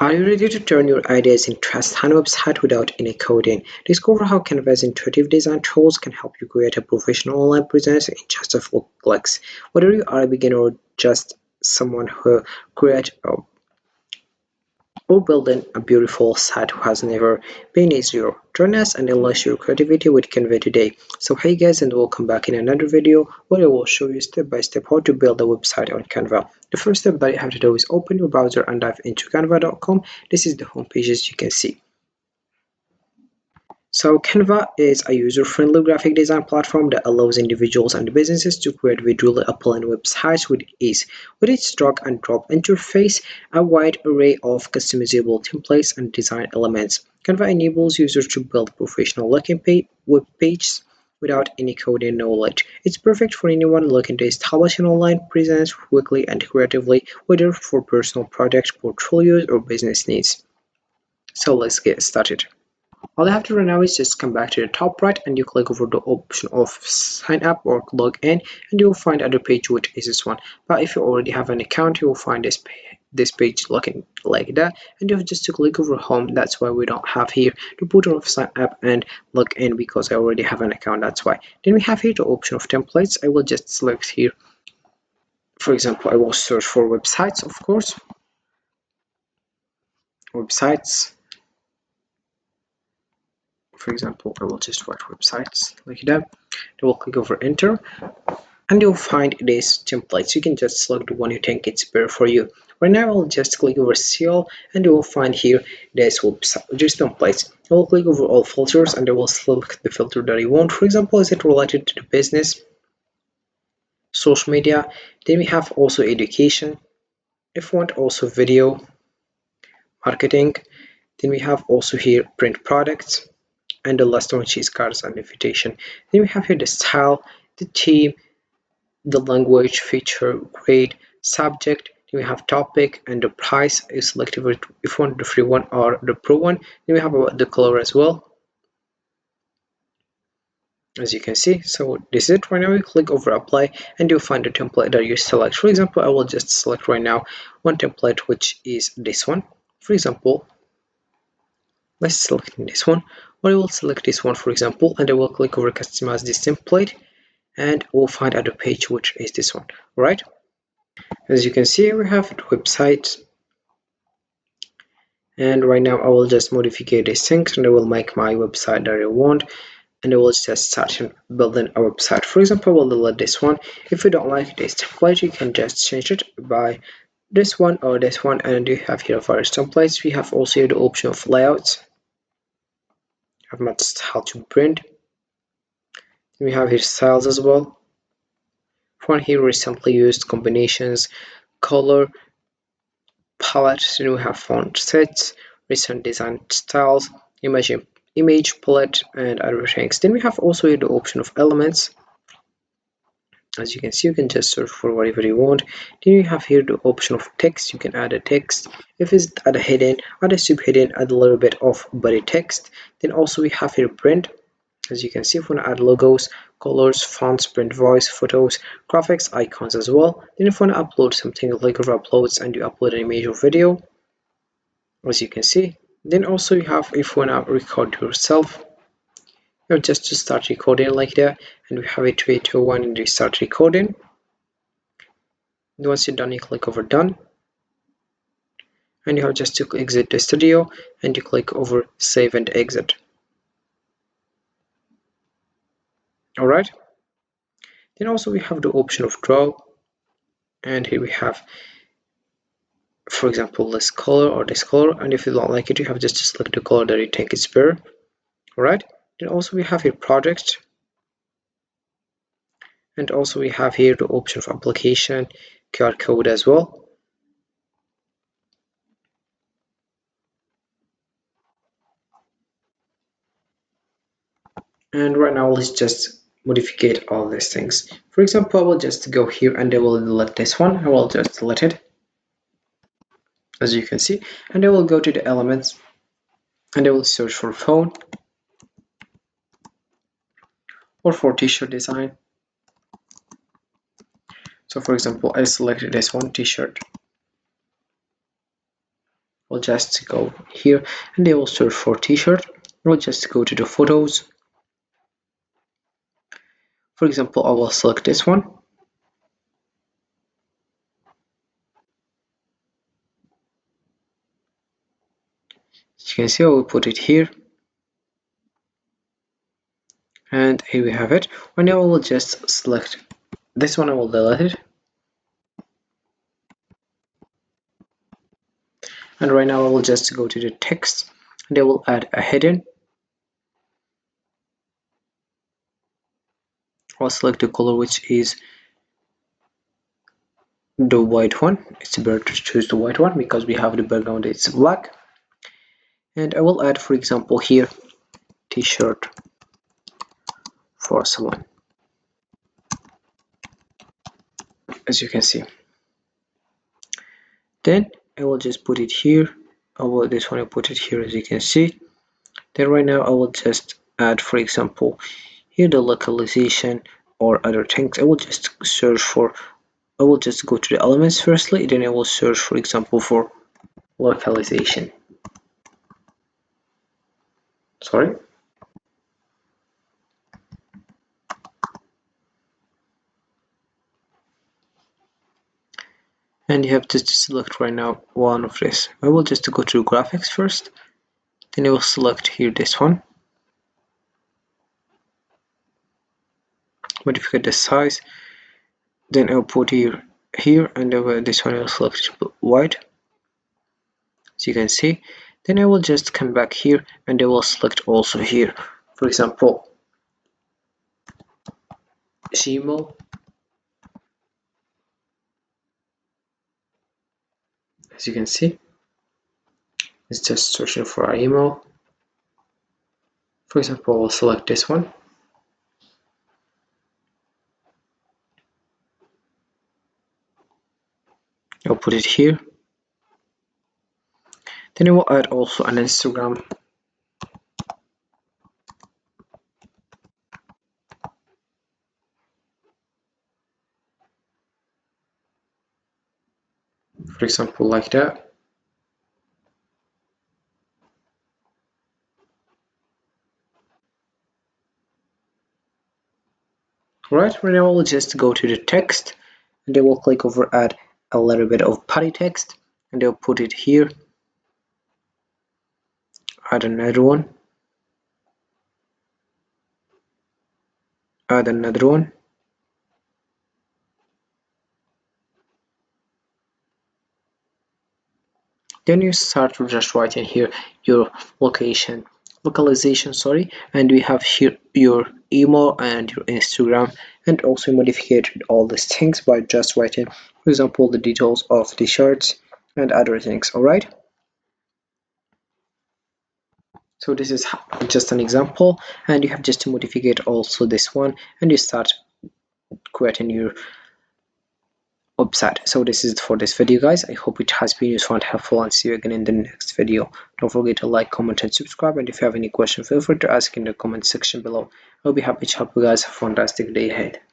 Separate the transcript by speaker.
Speaker 1: Are you ready to turn your ideas into a stunning website without any coding? Discover how Canva's intuitive design tools can help you create a professional online presence in just a few clicks. Whether you are a beginner or just someone who creates or building a beautiful site has never been easier. Join us and unleash your creativity with Canva today. So hey guys, and welcome back in another video where I will show you step by step how to build a website on Canva. The first step that you have to do is open your browser and dive into canva.com. This is the home page as you can see. So Canva is a user-friendly graphic design platform that allows individuals and businesses to create visually appealing websites with ease. With its drag and drop interface, a wide array of customizable templates and design elements, Canva enables users to build professional-looking web pages without any coding knowledge. It's perfect for anyone looking to establish an online presence quickly and creatively, whether for personal projects, portfolios, or business needs. So let's get started. All you have to do now is just come back to the top right and you click over the option of sign up or log in, and you'll find other page which is this one. But if you already have an account, you will find this page looking like that, and you have just to click over home. That's why we don't have here the button of sign up and log in, because I already have an account, that's why. Then we have here the option of templates. I will just select here, for example, I will search for websites, of course, websites. For example, I will just write websites like that. I will click over enter, and you'll find this templates. You can just select the one you think it's better for you. Right now I'll just click over seal, and you will find here this website, just templates. I will click over all filters, and I will select the filter that you want. For example, is it related to the business, social media? Then we have also education. If you want also video, marketing. Then we have also here print products, and the last one is cards and invitation. Then we have here the style, the theme, the language, feature, grade, subject. Then we have topic, and the price is selected if you want the free one or the pro one. Then we have about the color as well, as you can see. So this is it. Right now you click over apply, and you'll find the template that you select. For example, I will just select right now one template, which is this one. For example, let's select this one, or I will select this one, for example, and I will click over customize this template, and we'll find other page which is this one. All right, as you can see, we have the website, and right now I will just modify these things, and I will make my website that I want, and I will just start building a website. For example, I will delete this one. If you don't like this template, you can just change it by this one or this one, and you have here various templates. We have also here the option of layouts. Have my style to print. We have here styles as well. One here recently used combinations, color palette. Then we have font sets, recent design styles, image palette, and other things. Then we have also here the option of elements. As you can see, you can just search for whatever you want. Then you have here the option of text. You can add a text. If it's add a heading, add a subheading, add a little bit of body text. Then also we have here print. As you can see, if you want to add logos, colors, fonts, print voice, photos, graphics, icons as well. Then if you want to upload something, like over uploads, and you upload an image or video, as you can see. Then also you have, if you want to record yourself, you have just to start recording like that, and we have a 3 2 1 and you start recording. And once you're done, you click over done, and you have just to exit the studio, and you click over save and exit. Alright, then also we have the option of draw, and here we have, for example, this color or this color, and if you don't like it, you have just to select the color that you think is better. Alright, then also we have here project, and also we have here the option of application, QR code as well. And right now let's just modify all these things. For example, I will just go here and I will delete this one. I will just delete it, as you can see, and I will go to the elements, and I will search for phone or for t-shirt design. So for example, I selected this one, t-shirt. we'll just go here and they will search for t-shirt. We'll just go to the photos. For example, I will select this one. As you can see, I will put it here. And here we have it. Right now I will just select this one, I will delete it. And right now I will just go to the text and I will add a heading. I'll select the color which is the white one. It's better to choose the white one because we have the background, it's black. And I will add, for example, here t-shirt for someone, as you can see. Then I will just put it here. This one I put it here, as you can see. Then right now I will just add, for example, here the localization or other things. I will just search for, I will just go to the elements firstly, then I will search, for example, for localization. Sorry. And you have to select right now one of this. I will just go to graphics first, then I will select here this one, modify the size, then I'll put here and this one I will select white, as you can see. Then I will just come back here and I will select also here, for example, Gmail, as you can see. It's just searching for our email. For example, I'll select this one. I'll put it here. Then I will add also an Instagram. For example, like that. Right now I will just go to the text and I will click over add a little bit of body text and I'll put it here. Add another one. Add another one. Then you start to just write in here your localization, sorry, and we have here your email and your Instagram, and also modified all these things by just writing, for example, the details of the shirts and other things. All right, so this is just an example, and you have just to modify also this one, and you start creating your website. So this is it for this video, guys. I hope it has been useful and helpful, and see you again in the next video. Don't forget to like, comment and subscribe, and if you have any question, feel free to ask in the comment section below. I'll be happy to help you guys. Have a fantastic day ahead.